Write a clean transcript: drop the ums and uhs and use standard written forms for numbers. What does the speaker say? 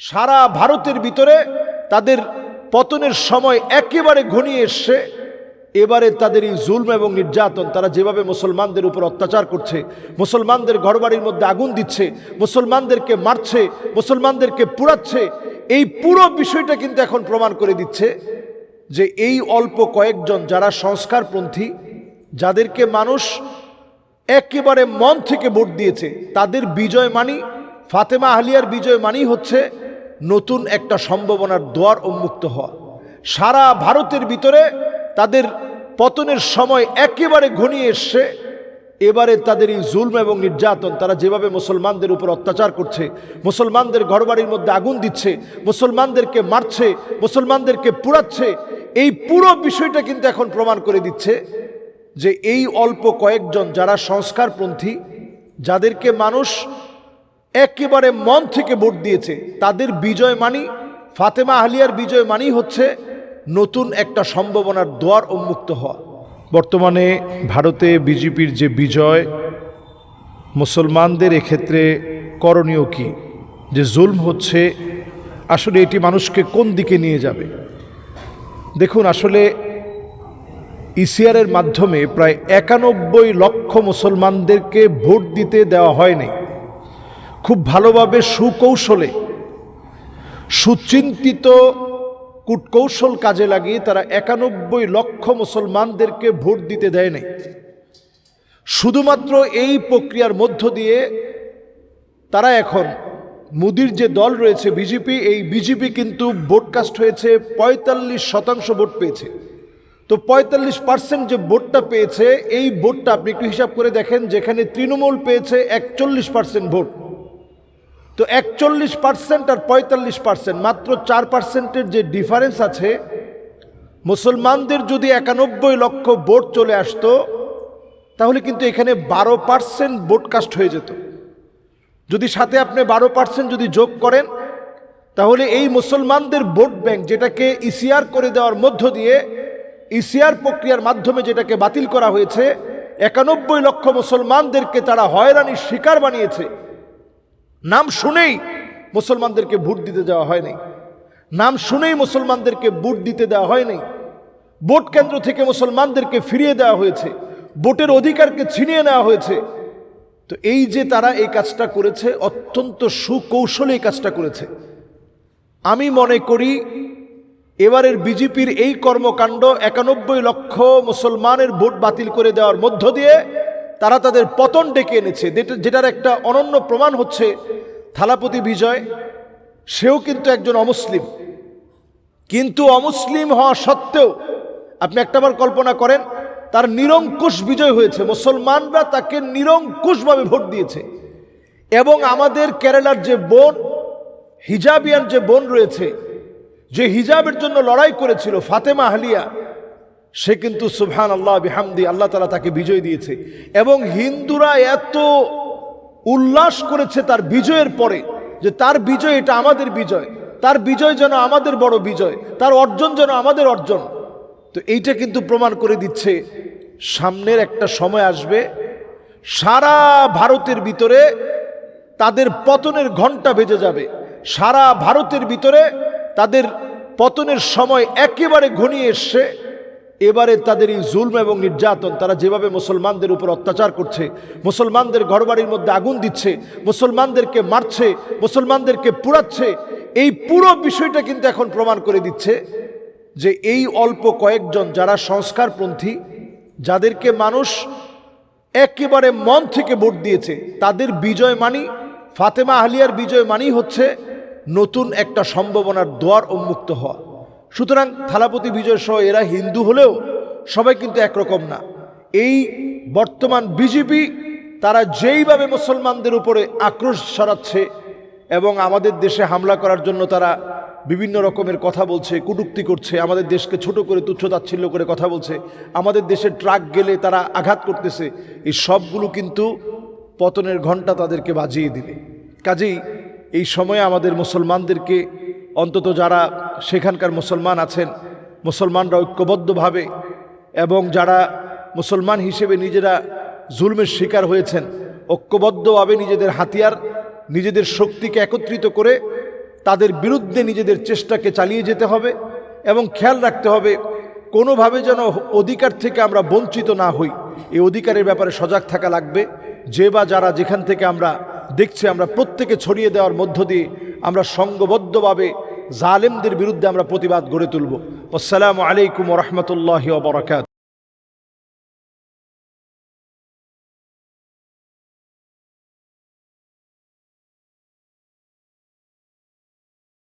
সারা ভারতের ভিতরে তাদের পতনের সময় একেবারে ঘনিয়ে এসছে। এবারে তাদের এই জুলম এবং নির্যাতন, তারা যেভাবে মুসলমানদের উপর অত্যাচার করছে, মুসলমানদের ঘরবাড়ির মধ্যে আগুন দিচ্ছে, মুসলমানদেরকে মারছে, মুসলমানদেরকে পুড়াচ্ছে, এই পুরো বিষয়টা কিন্তু এখন প্রমাণ করে দিচ্ছে যে এই অল্প কয়েকজন যারা সংস্কারপন্থী, যাদেরকে মানুষ একেবারে মন থেকে ভোট দিয়েছে, তাদের বিজয় মানি, ফাতেমা আহলিয়ার বিজয় মানি হচ্ছে নতুন একটা সম্ভাবনার দুয়ার উন্মুক্ত হওয়া। সারা ভারতের ভিতরে তাদের পতনের সময় একেবারে ঘনিয়ে এসছে। এবারে তাদের এই জুলম এবং নির্যাতন, তারা যেভাবে মুসলমানদের উপর অত্যাচার করছে, মুসলমানদের ঘরবাড়ির মধ্যে আগুন দিচ্ছে, মুসলমানদেরকে মারছে, মুসলমানদেরকে পুড়াচ্ছে, এই পুরো বিষয়টা কিন্তু এখন প্রমাণ করে দিচ্ছে যে এই অল্প কয়েকজন যারা সংস্কারপন্থী, যাদেরকে মানুষ একেবারে মন থেকে ভোট দিয়েছে, তাদের বিজয় মানি, ফাতেমা আহলিয়ার বিজয় মানি হচ্ছে নতুন একটা সম্ভাবনার দুয়ার উন্মুক্ত হওয়া। বর্তমানে ভারতে বিজেপির যে বিজয়, মুসলমানদের এক্ষেত্রে করণীয় কি? যে জুলম হচ্ছে, আসলে এটি মানুষকে কোন দিকে নিয়ে যাবে? দেখুন, আসলে ইসিআরের মাধ্যমে প্রায় 91 লক্ষ মুসলমানদেরকে ভোট দিতে দেওয়া হয়নি। খুব ভালোভাবে সুকৌশলে, সুচিন্তিত কূটকৌশল কাজে লাগিয়ে তারা 91 লক্ষ মুসলমানদেরকে ভোট দিতে দেয় নাই। শুধুমাত্র এই প্রক্রিয়ার মধ্য দিয়ে তারা এখন মোদির যে দল রয়েছে বিজেপি, এই বিজেপি কিন্তু ভোটকাস্ট হয়েছে 45% ভোট পেয়েছে। তো 45% যে ভোটটা পেয়েছে, এই ভোটটা আপনি একটু হিসাব করে দেখেন, যেখানে তৃণমূল পেয়েছে 41% ভোট। তো 41% আর 45%, মাত্র 4%-এর যে ডিফারেন্স আছে, মুসলমানদের যদি 91 লক্ষ ভোট চলে আসতো, তাহলে কিন্তু এখানে 12% ভোটকাস্ট হয়ে যেত। যদি সাথে আপনি 12% যদি যোগ করেন, তাহলে এই মুসলমানদের ভোট ব্যাংক, যেটাকে ইসিআর করে দেওয়ার মধ্য দিয়ে, ইসিআর প্রক্রিয়ার মাধ্যমে যেটাকে বাতিল করা হয়েছে, 91 লক্ষ মুসলমানদেরকে তারা হয়রানির শিকার বানিয়েছে। নাম শুনেই মুসলমানদেরকে ভোট দিতে দেওয়া হয়নি, নাম শুনেই মুসলমানদেরকে ভোট দিতে দেওয়া হয়নি। ভোট কেন্দ্র থেকে মুসলমানদেরকে ফিরিয়ে দেওয়া হয়েছে, ভোটের অধিকারকে ছিনিয়ে নেওয়া হয়েছে। তো এই যে তারা এই কাজটা করেছে, অত্যন্ত সুকৌশলে এই কাজটা করেছে। আমি মনে করি এবারের বিজেপির এই কর্মকাণ্ড 91 লক্ষ মুসলমানের ভোট বাতিল করে দেওয়ার মধ্য দিয়ে তারা তাদের পতন ডেকে এনেছে, যেটার একটা অনন্য প্রমাণ হচ্ছে থালাপতি বিজয়। সেও কিন্তু একজন অমুসলিম, কিন্তু অমুসলিম হওয়া সত্ত্বেও আপনি একটাবার কল্পনা করেন, তার নিরঙ্কুশ বিজয় হয়েছে, মুসলমানরা তাকে নিরঙ্কুশভাবে ভোট দিয়েছে। এবং আমাদের কেরালার যে বোন, হিজাবিয়ান যে বোন রয়েছে, যে হিজাবের জন্য লড়াই করেছিল, ফাতেমা আহলিয়া, সে কিন্তু সুবহানাল্লাহ বিহামদি, আল্লাহ তাআলা তাকে বিজয় দিয়েছে। এবং হিন্দুরা এত উল্লাস করেছে তার বিজয়ের পরে, যে তার বিজয় এটা আমাদের বিজয়, তার বিজয় যেন আমাদের বড় বিজয়, তার অর্জন যেন আমাদের অর্জন। তো এইটা কিন্তু প্রমাণ করে দিচ্ছে সামনের একটা সময় আসবে, সারা ভারতের ভিতরে তাদের পতনের ঘণ্টা বেজে যাবে। সারা ভারতের ভিতরে তাদের পতনের সময় একেবারে ঘনিয়ে এসছে। এবারে তাদের এই জুলম এবং নির্যাতন, তারা যেভাবে মুসলমানদের উপর অত্যাচার করছে, মুসলমানদের ঘরবাড়ির মধ্যে আগুন দিচ্ছে, মুসলমানদেরকে মারছে, মুসলমানদেরকে পুড়াচ্ছে, এই পুরো বিষয়টা কিন্তু এখন প্রমাণ করে দিচ্ছে যে এই অল্প কয়েকজন যারা সংস্কারপন্থী, যাদেরকে মানুষ একেবারে মন থেকে ভোট দিয়েছে, তাদের বিজয় মানি, ফাতেমা আহলিয়ার বিজয় মানি হচ্ছে নতুন একটা সম্ভাবনার দুয়ার উন্মুক্ত হওয়া। সুতরাং থালাপতি বিজয় সহ এরা হিন্দু হলেও সবাই কিন্তু একরকম না। এই বর্তমান বিজেপি তারা যেইভাবে মুসলমানদের উপরে আক্রোশ ছড়াচ্ছে এবং আমাদের দেশে হামলা করার জন্য তারা বিভিন্ন রকমের কথা বলছে, কটূক্তি করছে, আমাদের দেশকে ছোট করে তুচ্ছ-তাচ্ছিল্য করে কথা বলছে, আমাদের দেশে ট্রাক গেলে তারা আঘাত করতেছে, এই সবগুলো কিন্তু পতনের ঘণ্টা তাদেরকে বাজিয়ে দিবে। কাজেই এই সময়ে আমাদের মুসলমানদেরকে, অন্তত যারা সেখানকার মুসলমান আছেন, মুসলমানরা ঐক্যবদ্ধভাবে, এবং যারা মুসলমান হিসেবে নিজেরা জুলমের শিকার হয়েছেন, ঐক্যবদ্ধভাবে নিজেদের হাতিয়ার, নিজেদের শক্তিকে একত্রিত করে তাদের বিরুদ্ধে নিজেদের চেষ্টাকে চালিয়ে যেতে হবে এবং খেয়াল রাখতে হবে কোনোভাবে যেন অধিকার থেকে আমরা বঞ্চিত না হই। এই অধিকারের ব্যাপারে সজাগ থাকা লাগবে। যে বা যারা যেখান থেকে আমরা দেখছি, আমরা প্রত্যেকে ছড়িয়ে দেওয়ার মধ্য দিয়ে আমরা সংঘবদ্ধভাবে জালেমদের বিরুদ্ধে আমরা প্রতিবাদ গড়ে তুলব। আসসালামু আলাইকুম ওয়া রাহমাতুল্লাহি ওয়া বারাকাতুহু।